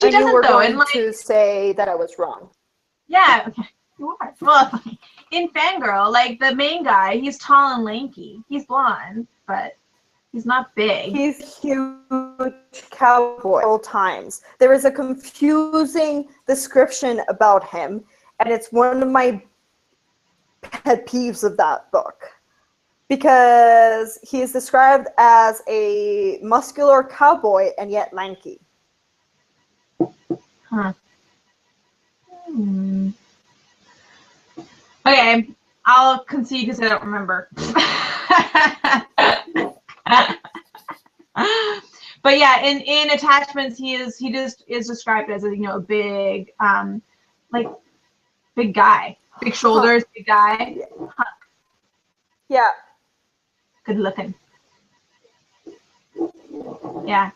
He and you doesn't were though, going and like to say that I was wrong. yeah, okay. You are. Well, in Fangirl, like the main guy, he's tall and lanky. He's blonde, but he's not big. He's a huge cowboy at all times. There is a confusing description about him, and it's one of my pet peeves of that book. Because he is described as a muscular cowboy and yet lanky. Huh. Okay, I'll concede because I don't remember. But yeah, in attachments, he just is described as a big like big guy, big shoulders, big guy. Yeah. Good looking. Yeah.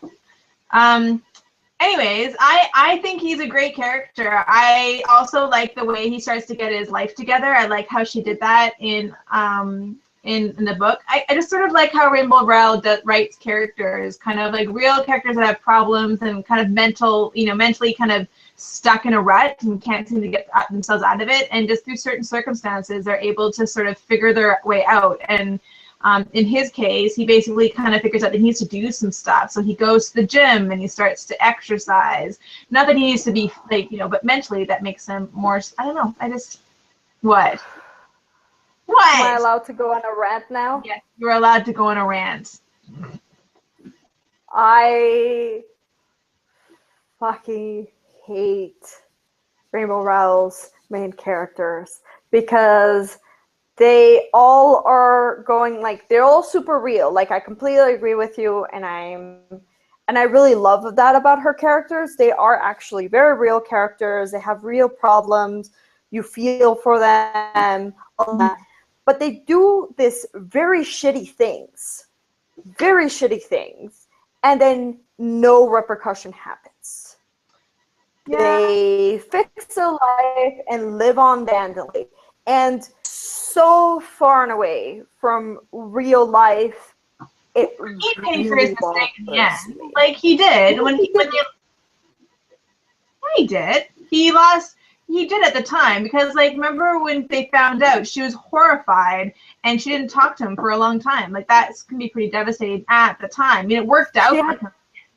Anyways, I think he's a great character. I also like the way he starts to get his life together. I like how she did that in the book. I just sort of like how Rainbow Rowell writes characters, kind of like real characters that have problems and kind of mentally kind of stuck in a rut and can't seem to get themselves out of it. And just through certain circumstances, they're able to sort of figure their way out. And in his case, he basically kind of figures out that he needs to do some stuff. So he goes to the gym and he starts to exercise. Not that he needs to be like, but mentally that makes him more, I don't know. What? What? Am I allowed to go on a rant now? Yes, you're allowed to go on a rant. I fucking hate Rainbow Rowell's main characters because they all are going like they're all super real. Like I completely agree with you, and I really love that about her characters. They are actually very real characters. They have real problems. You feel for them, all that. But they do this very shitty things, and then no repercussion happens. Yeah. They fix their life and live on dandelion. And so far and away from real life, it he paid for his mistake in the end. Like he did he did. He did at the time because like remember when they found out, she was horrified and she didn't talk to him for a long time. Like that can be pretty devastating at the time. I mean, it worked out for him.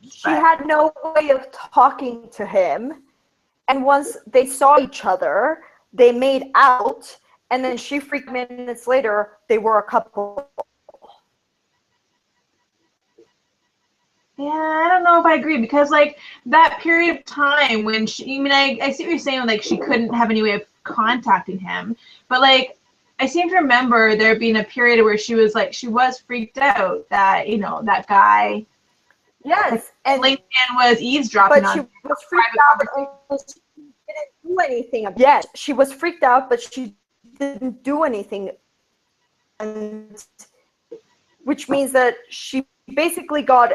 She had no way of talking to him, and once they saw each other, they made out. And then she freaked minutes later, they were a couple. Yeah, I don't know if I agree because like that period of time when I see what you're saying, like she couldn't have any way of contacting him, but like I seem to remember there being a period where she was freaked out that, that guy. Yes. And LinkedIn was eavesdropping but on. She was freaked out. She didn't do anything. Yes, she was freaked out, but she didn't do anything, and which means that she basically got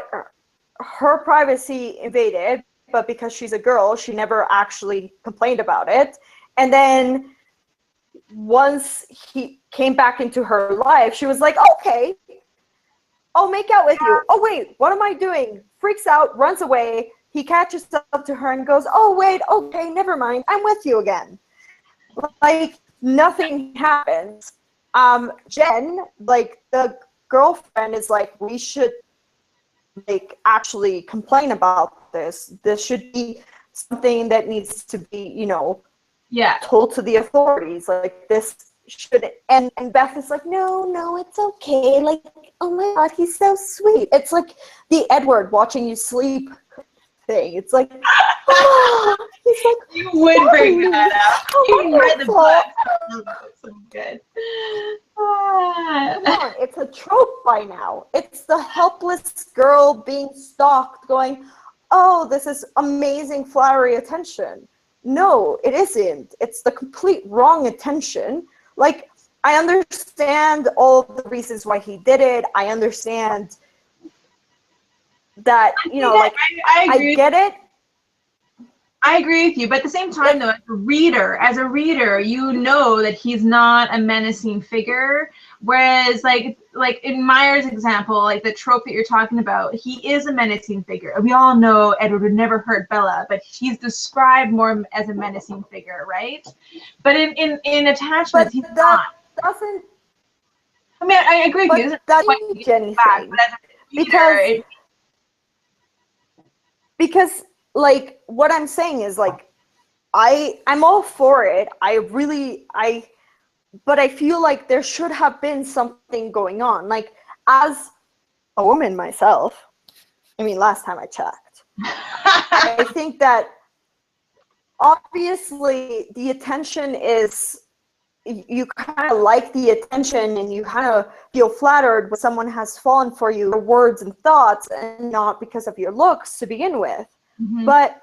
her privacy invaded, but because she's a girl, she never actually complained about it. And then once he came back into her life, she was like, okay, I'll make out with you. Oh, wait, what am I doing? Freaks out, runs away. He catches up to her and goes, oh, wait, okay, never mind. I'm with you again. Like, nothing happens. Jen, like, the girlfriend is like, we should, like, actually complain about this. This should be something that needs to be, told to the authorities. Like, this should, and Beth is like, no, it's okay. Like, oh my God, he's so sweet. It's like the Edward watching you sleep thing. It's like, oh, he's like, you would bring that up. You read the book. So good. Come on, it's a trope by now. It's the helpless girl being stalked going, oh, this is amazing flowery attention. No, it isn't. It's the complete wrong attention. Like, I understand all the reasons why he did it. I understand that, I get it. I agree with you, but at the same time, though, as a reader, you know that he's not a menacing figure. Whereas like in Meyer's example, like the trope that you're talking about, he is a menacing figure. We all know Edward would never hurt Bella, but he's described more as a menacing figure, right? But in attachments, he's not. Doesn't. I mean, I agree with you. That doesn't change anything. Because like what I'm saying is like I'm all for it. But I feel like there should have been something going on. Like, as a woman myself, I mean, last time I checked, I think that obviously the attention is, you kind of like the attention and you kind of feel flattered when someone has fallen for you, your words and thoughts, and not because of your looks to begin with. Mm-hmm. But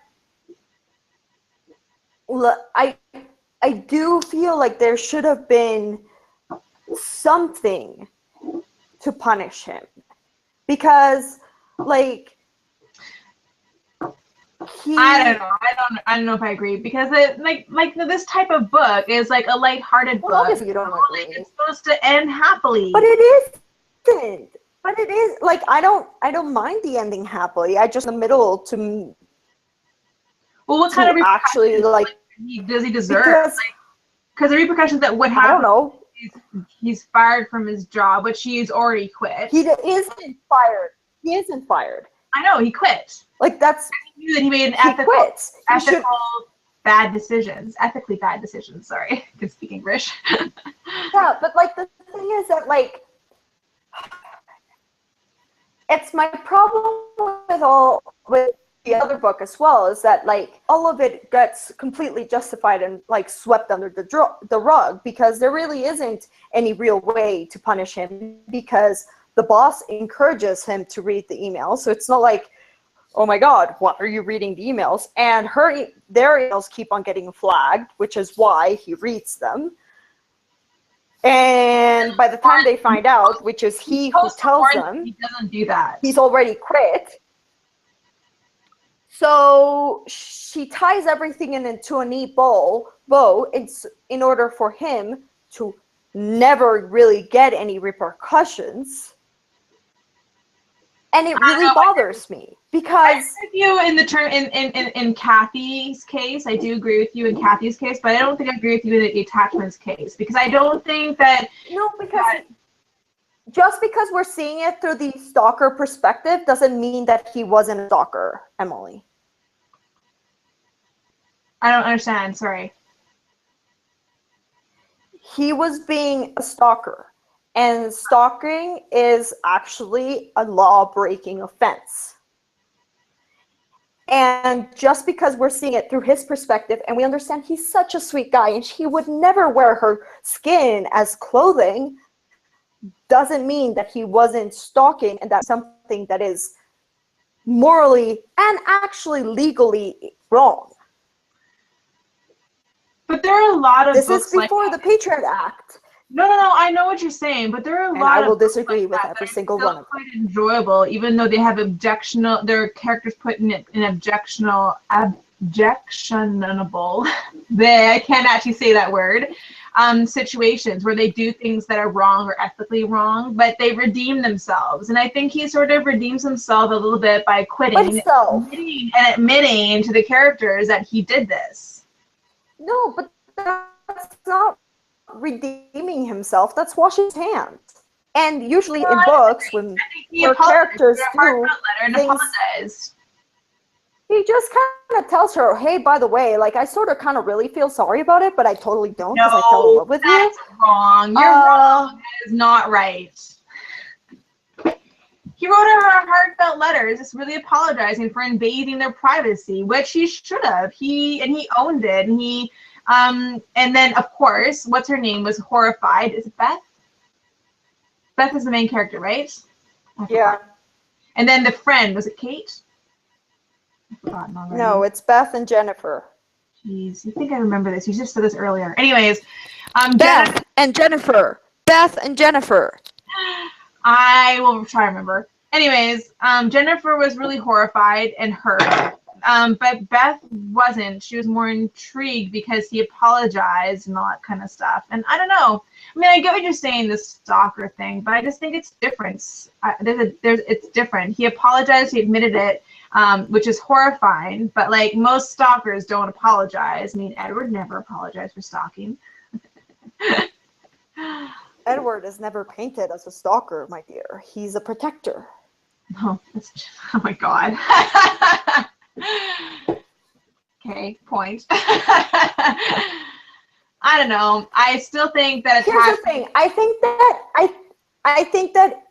I do feel like there should have been something to punish him, because like I don't know if I agree, because it like this type of book is like a lighthearted book. Obviously you don't agree. It's supposed to end happily. But it isn't. But it is like I don't mind the ending happily. I just in the middle to. Well, what kind of actually like does he deserve? Because the repercussions that would happen. I don't know. He's fired from his job, which he's already quit. He isn't fired. He isn't fired. I know, he quit. Like that's. He knew that he made an bad decisions. Ethically bad decisions. Sorry, I can speak English. Yeah, but like the thing is that like. It's my problem with the other book as well, is that like all of it gets completely justified and like swept under the rug, because there really isn't any real way to punish him, because the boss encourages him to read the emails. So it's not like, oh my God, why are you reading the emails? And their emails keep on getting flagged, which is why he reads them. And by the time they find out, which is he who tells them, he doesn't do that. He's already quit. So she ties everything into a neat bow in order for him to never really get any repercussions. And it really bothers me, because I agree with you in the term in Kathy's case. I do agree with you in Kathy's case, but I don't think I agree with you in the attachments case, because I don't think that just because we're seeing it through the stalker perspective doesn't mean that he wasn't a stalker, Emily. I don't understand, sorry. He was being a stalker. And stalking is actually a law-breaking offense. And just because we're seeing it through his perspective, and we understand he's such a sweet guy and he would never wear her skin as clothing, doesn't mean that he wasn't stalking, and that's something that is morally and actually legally wrong. But there are a lot of books. This is before the Patriot Act. No, I know what you're saying, but there are a lot of I will disagree with every single one of them. Quite enjoyable, even though they have their characters put in objectionable. I can't actually say that word. Situations where they do things that are wrong or ethically wrong, but they redeem themselves. And I think he sort of redeems himself a little bit by quitting and admitting to the characters that he did this. No, but that's not redeeming himself. That's washing his hands. And usually in books, when characters do things, he just kind of tells her, hey, by the way, like, I sort of kind of really feel sorry about it, but I totally don't, because I fell in love with you. That's wrong. You're wrong. That is not right. He wrote her heartfelt letters, just really apologizing for invading their privacy, which he should have. He owned it, and and then of course, what's her name was horrified. Is it Beth? Beth is the main character, right? Yeah. And then the friend, was it Kate? I've forgotten already. No, it's Beth and Jennifer. Jeez, you think I remember this? You just said this earlier. Anyways, Beth and Jennifer. Beth and Jennifer. I will try to remember. Anyways, Jennifer was really horrified and hurt But Beth wasn't. She was more intrigued because he apologized and all that kind of stuff. And I don't know. I mean, I get what you're saying, the stalker thing, but I just think it's different. It's different. He apologized. He admitted it, which is horrifying. But like most stalkers don't apologize. I mean, Edward never apologized for stalking. Edward is never painted as a stalker, my dear. He's a protector. Oh, oh my God. Okay, point. I don't know. I still think that here's the thing. I think that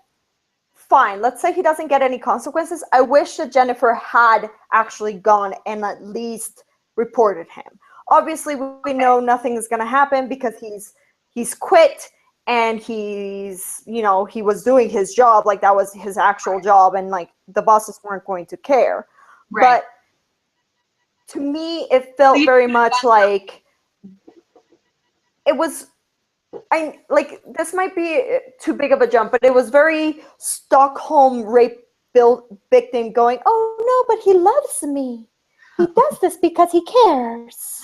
fine. Let's say he doesn't get any consequences. I wish that Jennifer had actually gone and at least reported him. Obviously, we know nothing is going to happen because he's quit and he's, you know, he was doing his job, like that was his actual job, and like the bosses weren't going to care. Right. But to me, it felt very much like it was. This might be too big of a jump, but it was very Stockholm rape victim going, oh no, but he loves me. He does this because he cares.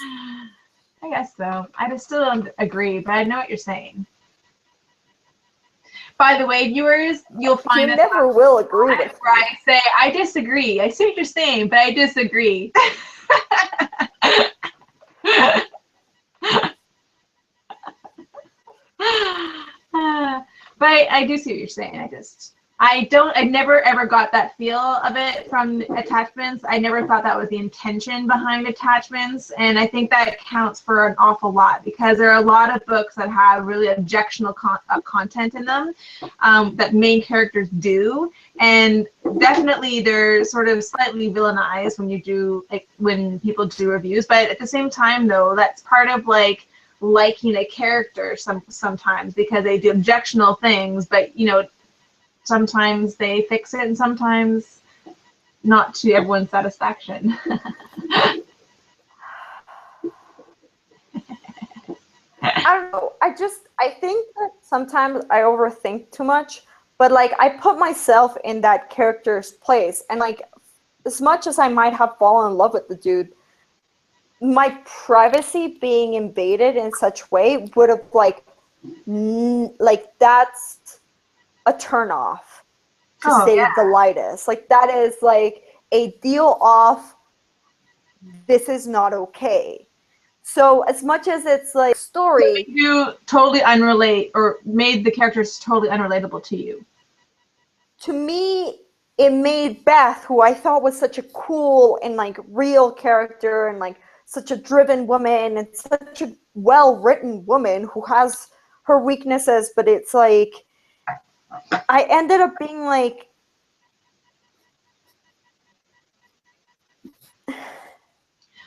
I guess so. I just still don't agree, but I know what you're saying. By the way, viewers, you'll find you never will agree with me. I say I disagree. I see what you're saying, but I disagree. But I do see what you're saying. I never ever got that feel of it from attachments. I never thought that was the intention behind attachments. And I think that counts for an awful lot because there are a lot of books that have really objectionable content in them that main characters do. And definitely they're sort of slightly villainized when people do reviews. But at the same time, though, that's part of liking a character sometimes because they do objectionable things, but you know, sometimes they fix it and sometimes not to everyone's satisfaction. I don't know. I think that sometimes I overthink too much, but like I put myself in that character's place, and like as much as I might have fallen in love with the dude, my privacy being invaded in such way would have like that's a turn off to say the lightest. Like that is like a deal off. This is not okay. So as much as it's like story, you totally unrelate or made the characters totally unrelatable to you. To me, it made Beth, who I thought was such a cool and like real character and like such a driven woman and such a well-written woman who has her weaknesses, but it's like I ended up being like,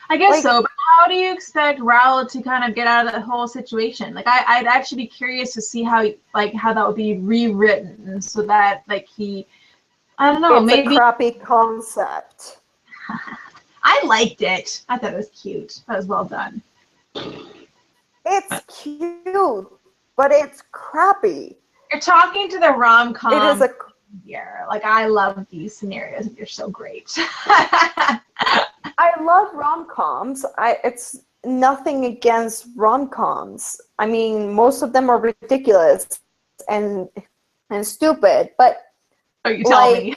I guess so, but how do you expect Rowell to kind of get out of that whole situation? Like, I'd actually be curious to see how that would be rewritten so that I don't know, it's a crappy concept. I liked it. I thought it was cute. That was well done. It's cute, but it's crappy. You're talking to the rom-com. It is a here. Like, I love these scenarios. You're so great. I love rom-coms. It's nothing against rom-coms. I mean, most of them are ridiculous and stupid, but you tell me.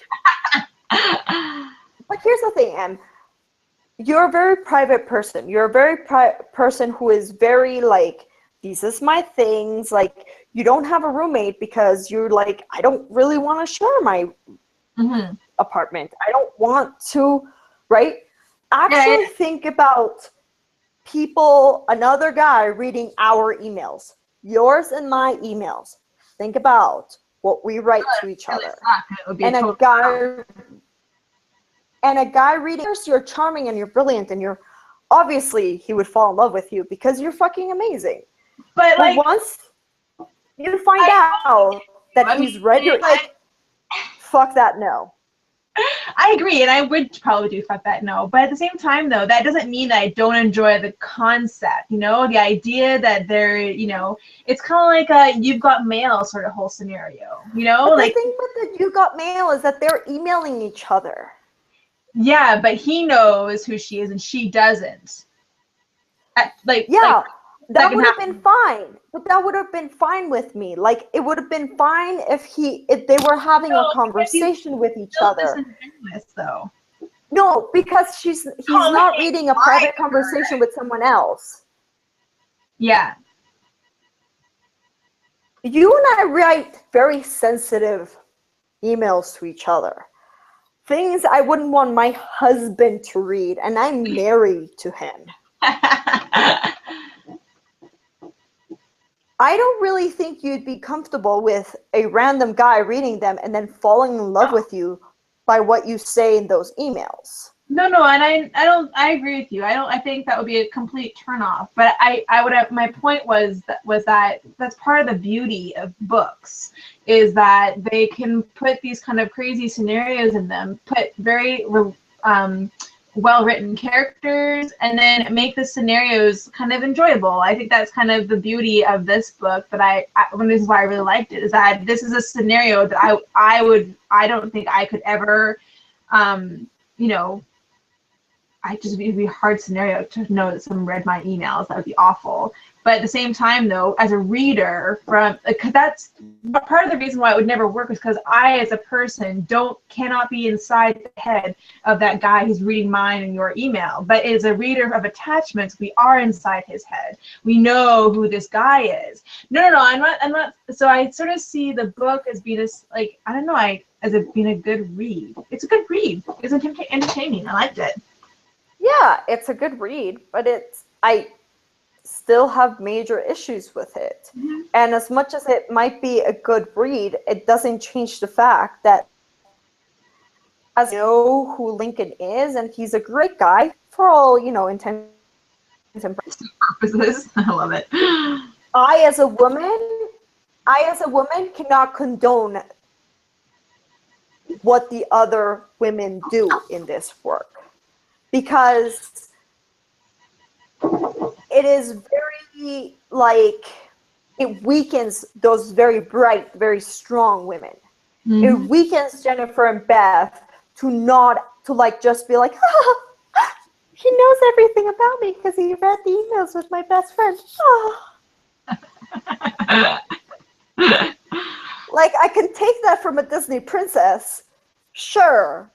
But here's the thing, Em. You're a very private person. You're a very person who is very like, these is my things. Like, you don't have a roommate because you're like, I don't really want to share my apartment. I don't want to, right? Actually think about people, another guy reading our emails, yours and my emails. Think about what we write to each other. And a guy reading, you're charming and you're brilliant and you're obviously he would fall in love with you because you're fucking amazing. But like once you find out that he's read your like, fuck that no. I agree, and I would probably do fuck that no. But at the same time, though, that doesn't mean that I don't enjoy the concept. You know, the idea that they're, you know, it's kind of like a You've Got Mail sort of whole scenario. You know, but the thing with the You Got Mail is that they're emailing each other. Yeah, but he knows who she is and she doesn't. Yeah, that second would have half. been fine. But that would have been fine with me. Like, it would have been fine if they were having a conversation with each other. Disingenuous, though. No, because he's not reading a private conversation with someone else. Yeah. You and I write very sensitive emails to each other. Things I wouldn't want my husband to read, and I'm married to him. I don't really think you'd be comfortable with a random guy reading them and then falling in love with you by what you say in those emails. No, and I agree with you. I think that would be a complete turnoff. But I would have, my point was that that's part of the beauty of books, is that they can put these kind of crazy scenarios in them, put very well-written characters, and then make the scenarios kind of enjoyable. I think that's kind of the beauty of this book, that this is why I really liked it, is that this is a scenario that I don't think I could ever, it'd be a hard scenario to know that someone read my emails. That would be awful. But at the same time, though, as a reader, that's part of the reason why it would never work, is because I, as a person, cannot be inside the head of that guy who's reading mine and your email. But as a reader of attachments, we are inside his head. We know who this guy is. No, I'm not. So I sort of see the book as being being a good read. It's a good read. It's entertaining. I liked it. Yeah, it's a good read, but I still have major issues with it. Mm-hmm. And as much as it might be a good read, it doesn't change the fact that, as you know who Lincoln is, and he's a great guy for all, intents and purposes. I love it. I as a woman cannot condone what the other women do in this work, because it is very, it weakens those very bright, very strong women. Mm-hmm. It weakens Jennifer and Beth to just be like, oh, he knows everything about me because he read the emails with my best friend. Oh. I can take that from a Disney princess, sure.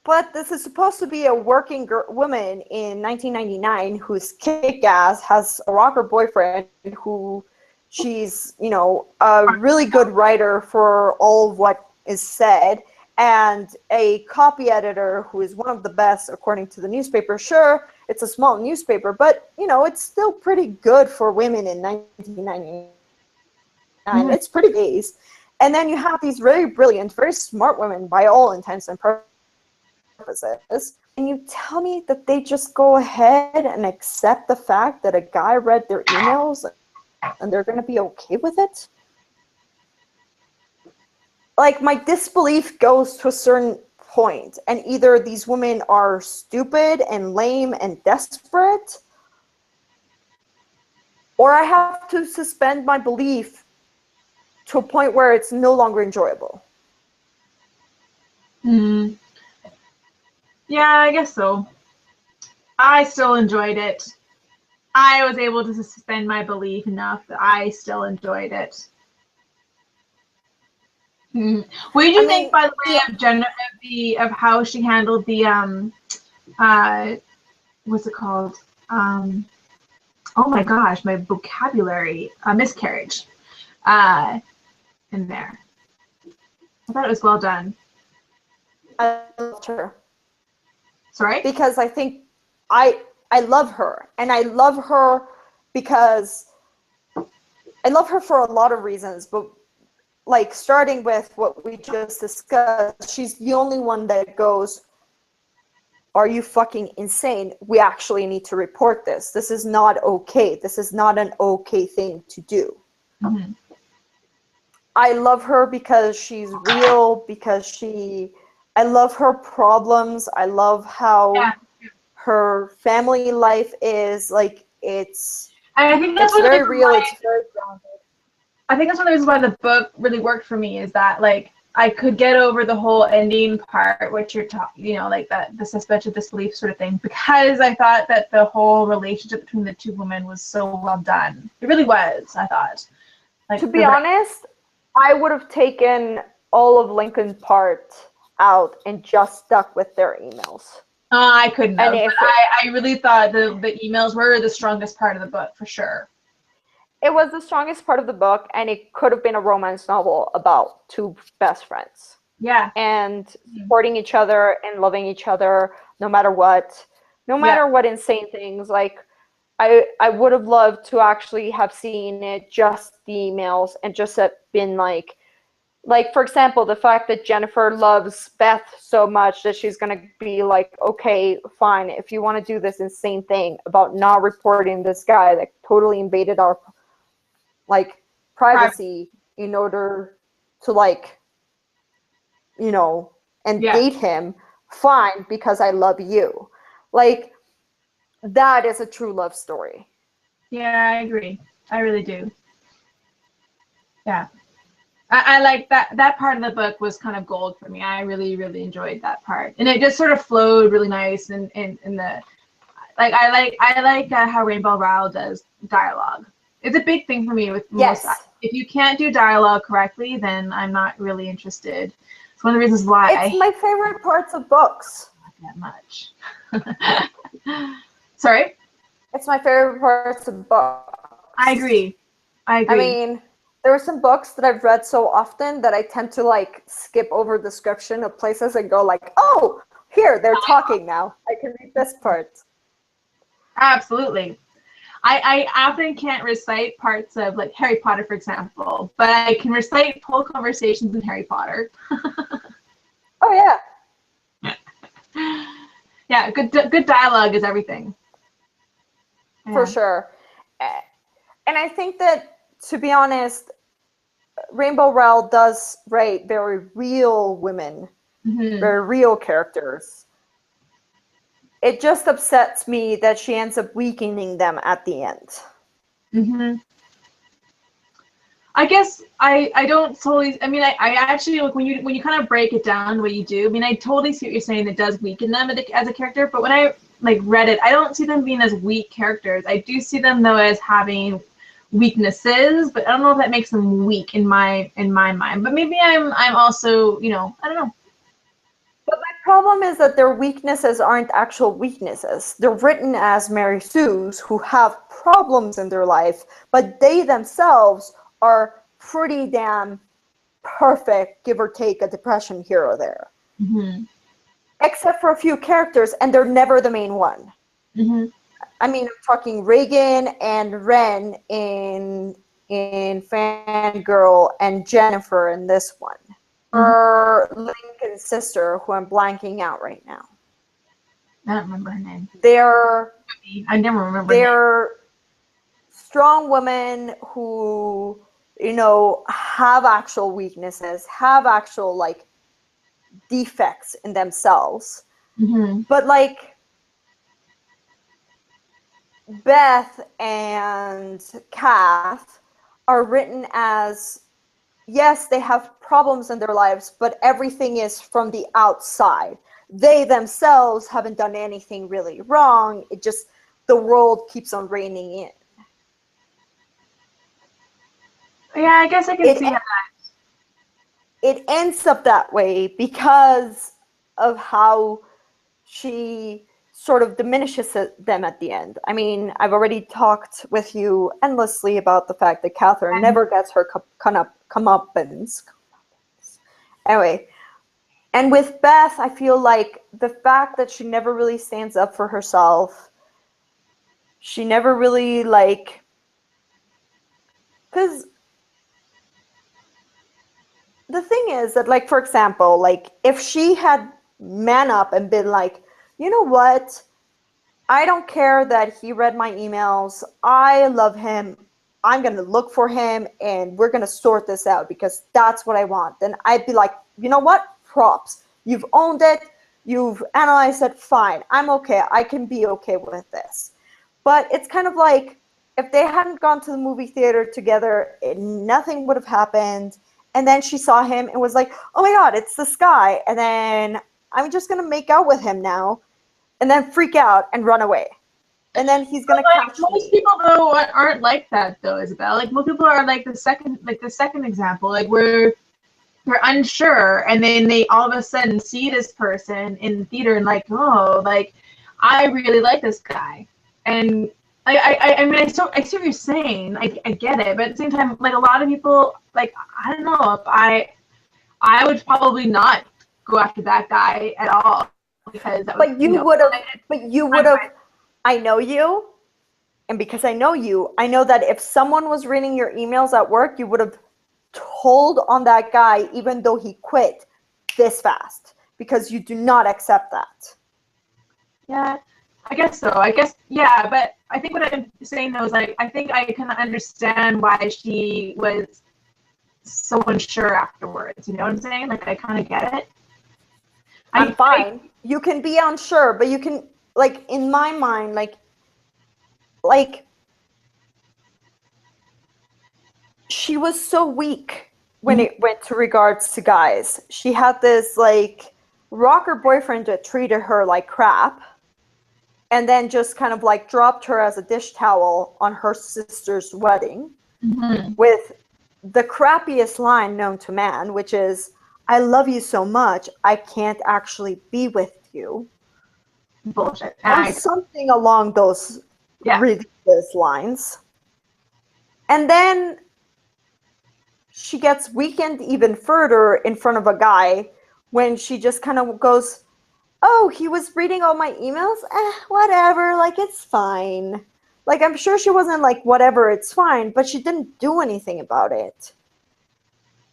But this is supposed to be a working woman in 1999 who's kick-ass, has a rocker boyfriend who she's, a really good writer for all of what is said, and a copy editor who is one of the best according to the newspaper. Sure, it's a small newspaper, but, it's still pretty good for women in 1999. Mm-hmm. It's pretty base. And then you have these very brilliant, very smart women by all intents and purposes. And you tell me that they just go ahead and accept the fact that a guy read their emails and they're going to be okay with it? My disbelief goes to a certain point, and either these women are stupid and lame and desperate, or I have to suspend my belief to a point where it's no longer enjoyable. Hmm. Yeah, I guess so. I still enjoyed it. I was able to suspend my belief enough that I still enjoyed it. What did you think, by the way, of of how she handled the what's it called? Oh my gosh, my vocabulary, miscarriage, in there. I thought it was well done. I loved her. Sorry? Because I think I love her, and I love her because I love her for a lot of reasons, but starting with what we just discussed, she's the only one that goes, are you fucking insane? We actually need to report this. This is not okay. This is not an okay thing to do. Mm-hmm. I love her because she's real, because I love her problems. I love how her family life is it's very real. It's very grounded. I think that's one of the reasons why the book really worked for me, is that I could get over the whole ending part, which you're talking, like that, the suspension of disbelief sort of thing, because I thought that the whole relationship between the two women was so well done. It really was, I thought. Like, to be honest, I would have taken all of Lincoln's part out and just stuck with their emails. I couldn't have. And I really thought the emails were the strongest part of the book, for sure. It was the strongest part of the book, and it could have been a romance novel about two best friends. Yeah. And supporting each other and loving each other no matter what. No matter what insane things. Like, I would have loved to actually have seen it, just the emails, and just have been like, for example, the fact that Jennifer loves Beth so much that she's going to be like, okay, fine, if you want to do this insane thing about not reporting this guy that totally invaded our privacy in order to and date him, fine, because I love you. Like, that is a true love story. Yeah, I agree. I really do. Yeah. I like that part of the book was kind of gold for me. I really, really enjoyed that part. And it just sort of flowed really nice in the, I like how Rainbow Rowell does dialogue. It's a big thing for me with most. If you can't do dialogue correctly, then I'm not really interested. It's one of the reasons why it's my favorite parts of books. Not that much. Sorry? It's my favorite parts of books. I agree. I mean, there are some books that I've read so often that I tend to skip over description of places and go like, oh, here, they're talking now. I can read this part. Absolutely. I often can't recite parts of Harry Potter, for example, but I can recite whole conversations in Harry Potter. Oh yeah. Yeah, good dialogue is everything. For sure. And I think that, to be honest, Rainbow Rowell does write very real women, very real characters. It just upsets me that she ends up weakening them at the end. I guess I don't totally. I mean, I actually when you kind of break it down the way you do. I mean, I totally see what you're saying. It does weaken them as a character, but when I read it, I don't see them being as weak characters. I do see them though as having weaknesses, but I don't know if that makes them weak in my mind. But maybe I'm also, I don't know. But my problem is that their weaknesses aren't actual weaknesses. They're written as Mary Sue's who have problems in their life, but they themselves are pretty damn perfect, give or take a depression here or there. Except for a few characters, and they're never the main one. I mean, I'm talking Reagan and Ren in Fangirl, and Jennifer in this one. Or Lincoln's sister, who I'm blanking out right now. I don't remember her name. I never remember. They're strong women who, have actual weaknesses, have actual defects in themselves. But Beth and Kath are written as, yes, they have problems in their lives, but everything is from the outside. They themselves haven't done anything really wrong. It just, the world keeps on reining in. Yeah, I guess I can see that. It ends up that way because of how she sort of diminishes them at the end. I mean, I've already talked with you endlessly about the fact that Catherine never gets her comeuppance. Anyway, and with Beth, I feel like the fact that she never really stands up for herself, she never really because the thing is that for example, if she had man up and been like, you know what? I don't care that he read my emails. I love him. I'm going to look for him and we're going to sort this out because that's what I want. Then I'd be like, you know what? Props. You've owned it. You've analyzed it. Fine. I'm okay. I can be okay with this. But it's kind of like if they hadn't gone to the movie theater together, nothing would have happened. and then she saw him and was like, oh my God, it's this guy. And then I'm just going to make out with him now, and then freak out and run away. And then he's going to catch me. Most people, though, aren't like that, though, Isabel. Like, most people are like the second example, like where they're unsure, and then they all of a sudden see this person in the theater and like, oh, like, I really like this guy. And I mean, I see what you're saying. I get it, but at the same time, like, a lot of people, like, I don't know, if I would probably not go after that guy at all, because that But you would have. I know you, and because I know you, I know that if someone was reading your emails at work, you would have told on that guy, even though he quit this fast, because you do not accept that. Yeah, I guess so. I guess, yeah, but I think what I'm saying, though, is, like, I think I kind of understand why she was so unsure afterwards. You know what I'm saying? Like, I kind of get it. I'm fine. You can be unsure, but you can, like, in my mind, like she was so weak when it went to regards to guys. She had this, like, rocker boyfriend that treated her like crap, and then just kind of, like, dropped her as a dish towel on her sister's wedding with the crappiest line known to man, which is, I love you so much, I can't actually be with you. Bullshit. Or something along those ridiculous lines. And then she gets weakened even further in front of a guy when she just kind of goes, oh, he was reading all my emails? Whatever, like, it's fine. Like, I'm sure she wasn't like, whatever, it's fine, but she didn't do anything about it.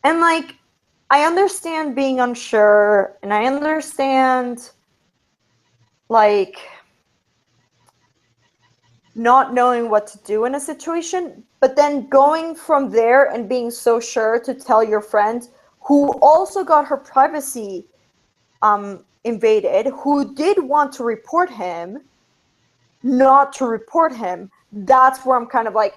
And, like, I understand being unsure, and I understand, like, not knowing what to do in a situation, but then going from there and being so sure to tell your friend, who also got her privacy invaded, who did want to report him, not to report him. That's where I'm kind of like,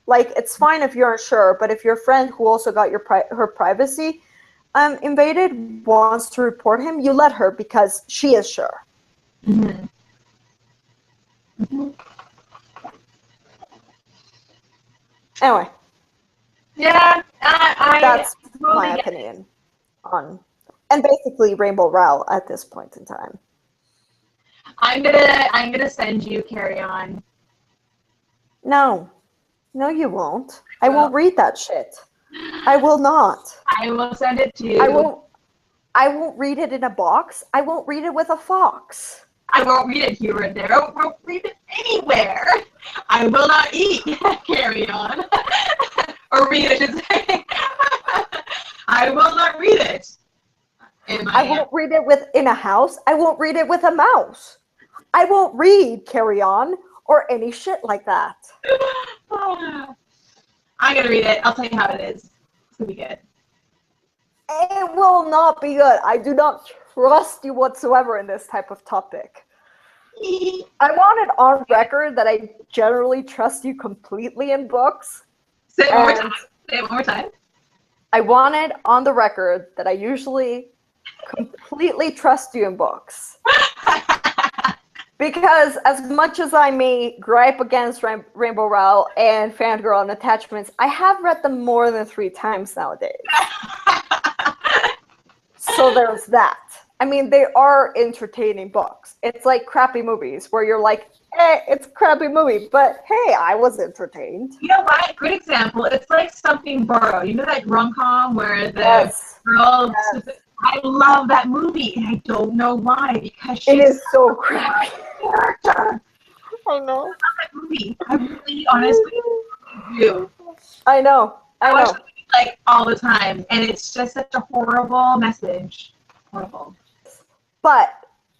like, it's fine if you're unsure, but if your friend who also got your her privacy invaded wants to report him, you let her, because she is sure. Anyway. Yeah, that's my opinion on, and basically Rainbow Rowell at this point in time. I'm gonna send you Carry On. No, you won't. I won't read that shit. I will not. I will send it to you. I won't read it in a box. I won't read it with a fox. I won't read it here and there. I won't read it anywhere. I will not eat Carry On. Or read it, I should say. I will not read it. I won't read it in a house. I won't read it with a mouse. I won't read Carry On or any shit like that. I'm going to read it. I'll tell you how it is. It's going to be good. It will not be good. I do not trust you whatsoever in this type of topic. I want it on record that I generally trust you completely in books. Say it one more time. Say it one more time. I want it on the record that I usually completely trust you in books. Because as much as I may gripe against Rainbow Rowell and Fangirl and Attachments, I have read them more than 3 times nowadays. So there's that. I mean, they are entertaining books. It's like crappy movies where you're like, it's a crappy movie, but hey, I was entertained. You know what? Good example. It's like Something Borrowed. You know that rom-com where the girl... Yes. I love that movie, and I don't know why, because it is so crappy. Character. I know. I love that movie. I really, honestly do. I know. I watch that movie, like, all the time, and it's just such a horrible message. Horrible. But,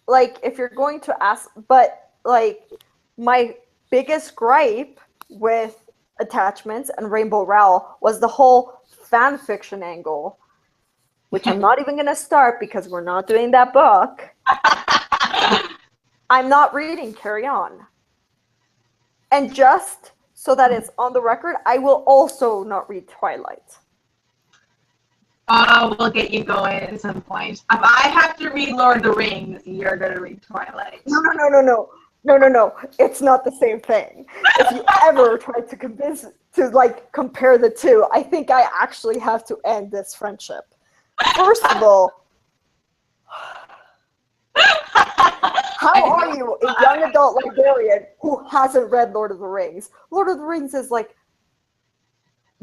like, if you're going to ask, but, like, my biggest gripe with Attachments and Rainbow Rowell was the whole fan fiction angle, which I'm not even going to start because we're not doing that book. I'm not reading Carry On. And just so that it's on the record, I will also not read Twilight. Oh, we'll get you going at some point. If I have to read Lord of the Rings, you're gonna read Twilight. No. It's not the same thing. If you ever try to compare the two, I think I actually have to end this friendship. First of all, how are you, a young adult librarian who hasn't read Lord of the Rings? Lord of the Rings is like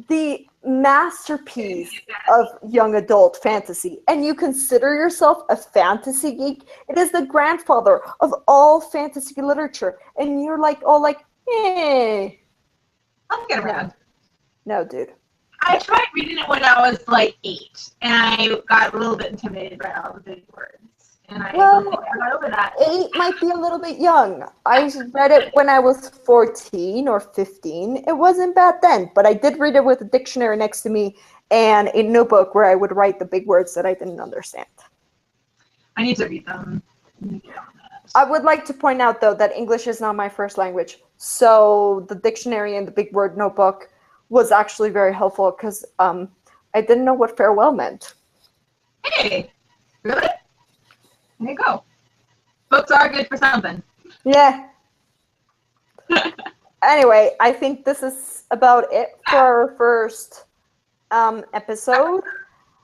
the masterpiece of young adult fantasy, and you consider yourself a fantasy geek. It is the grandfather of all fantasy literature, and you're like, hey. I'll get around. No, dude. I tried reading it when I was like 8, and I got a little bit intimidated by all the big words. And I don't think I got over that. 8 might be a little bit young. I read it when I was 14 or 15. It wasn't bad then, but I did read it with a dictionary next to me and a notebook where I would write the big words that I didn't understand. I need to read them. I would like to point out, though, that English is not my first language. So the dictionary and the big word notebook was actually very helpful because I didn't know what farewell meant. Hey, really? There you go. Books are good for something. Yeah. Anyway, I think this is about it for our first episode.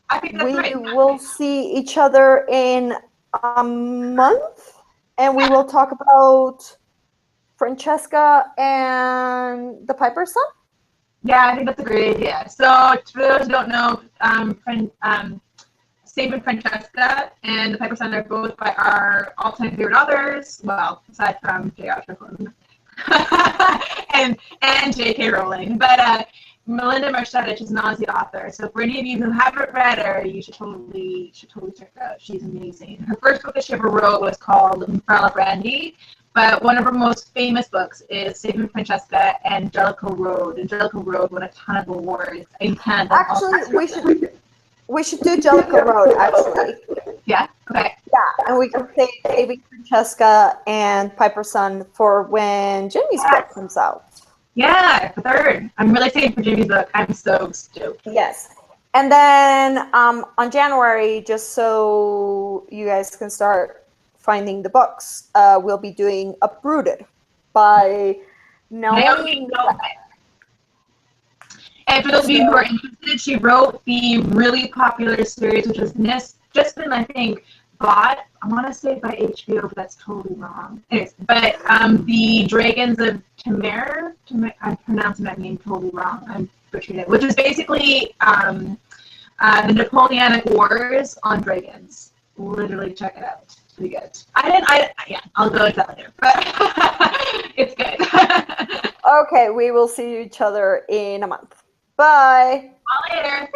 I think that's right. We will see each other in a month, and we will talk about Francesca and the Piper's Son. Yeah, I think that's a great idea. So, for those who don't know, Save and Francesca and The Piper's Son are both by our all-time favorite authors. Well, aside from J.R. Tolkien and J.K. Rowling. But Melinda Marcevich is not the author. So for any of you who haven't read her, you should totally check her out. She's amazing. Her first book that she ever wrote was called Umbrella Brandy. But one of her most famous books is Saving Francesca and Jellicoe Road. And Jellicoe Road won a ton of awards in Canada. Actually, we should do Jellicoe Road, actually. Yeah? Okay. Yeah, and we can say Saving Francesca and Piper's Son for when Jimmy's book comes out. Yeah, the third. I'm really excited for Jimmy's book. I'm so stoked. Yes. And then on January, just so you guys can start finding the books, we'll be doing Uprooted by Naomi Novik. And for those of you who are interested, she wrote the really popular series, which has just been, I think, bought, I want to say by HBO, but that's totally wrong. Anyways, but the Dragons of Tamar, I'm pronouncing that name totally wrong. I'm butchered it, which is basically the Napoleonic Wars on dragons. Literally, check it out. It's pretty good. I'll go into that later, but it's good. Okay, we will see each other in a month. Bye. See you later.